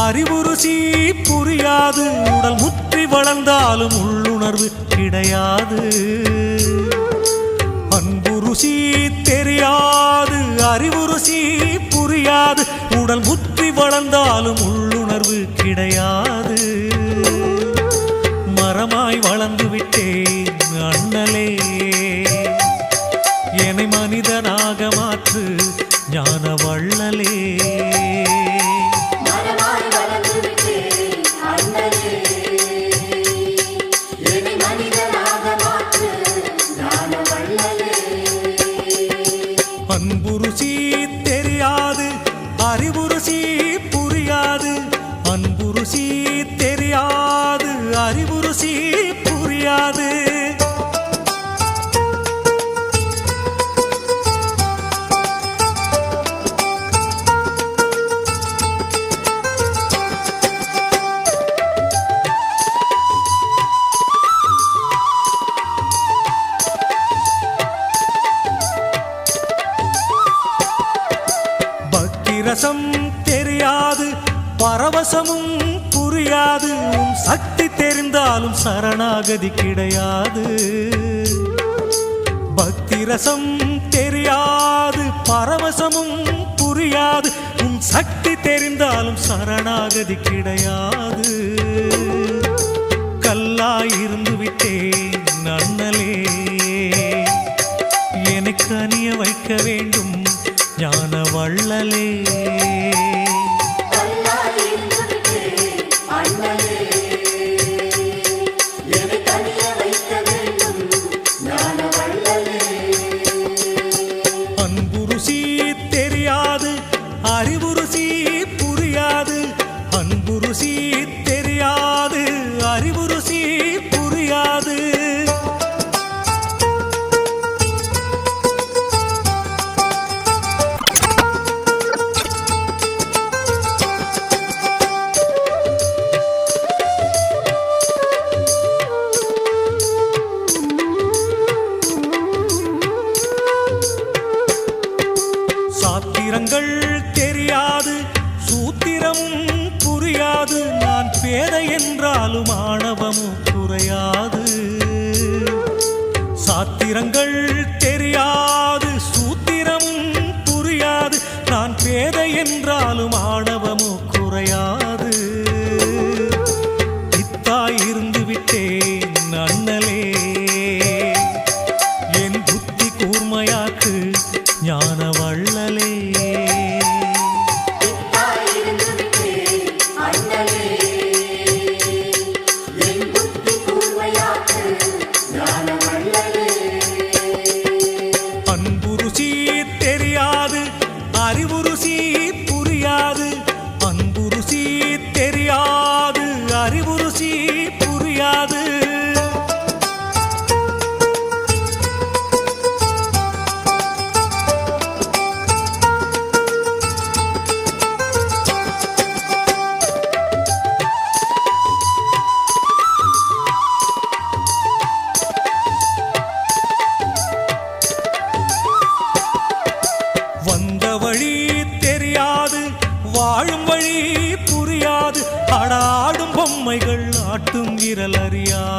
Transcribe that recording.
அறிவு ருசி புரியாது, உடல் முற்றி வளர்ந்தாலும் உள்ளுணர்வு கிடையாது. அன்பு ருசி தெரியாது, அறிவு ருசி புரியாது, உடல் முற்றி வளர்ந்தாலும் உள்ளுணர்வு கிடையாது. மரமாய் வளர்ந்து விட்டேன் அண்ணலே, என்னை மனிதனாக மாற்று ஞான வள்ளலே. அன்பு ருசி தெரியாது, அறிவு ருசி புரியாது, அன்பு ருசி தெரியாது, அறிவு ருசி புரியாது. ரசம் தெரியாது, பரவசமும் புரியாது, உன் சக்தி தெரிந்தாலும் சரணாகதி கிடையாது. பக்தி ரசம் தெரியாது, பரவசமும் புரியாது, உன் சக்தி தெரிந்தாலும் சரணாகதி கிடையாது. கல்லாயிருந்து விட்டேன் அண்ணலே, எனக்கு அணிய வைக்க வேண்டும் ஞான வள்ளலே. அன்பு ருசி தெரியாது, அறிவு ருசி புரியாது, அன்பு ருசி தெரியாது, அறிவு ருசி புரியாது. சாத்திரங்கள் தெரியாது, சூத்திரமும் புரியாது, நான் பேதை என்றாலும் ஆணவமும் குறையாது. சாத்திரங்கள் தெரியாது, சூத்திரமும் புரியாது, நான் பேதை என்றாலும் ஆணவமும் குறையாது. இத்தாய் இருந்து விட்டேன் அண்ணலே, என் புத்தி கூர்மையாக்கு ஞான வள்ளலே. அன்பு ருசி தெரியாது, அறிவு ருசி புரியாது, அன்பு ருசி தெரியாது, அறிவு ருசி புரியாது. வந்த வழி தெரியாது, வாழும் வழி புரியாது, ஆடாடும் பொம்மைகள் ஆட்டும் விரல் அறியாது.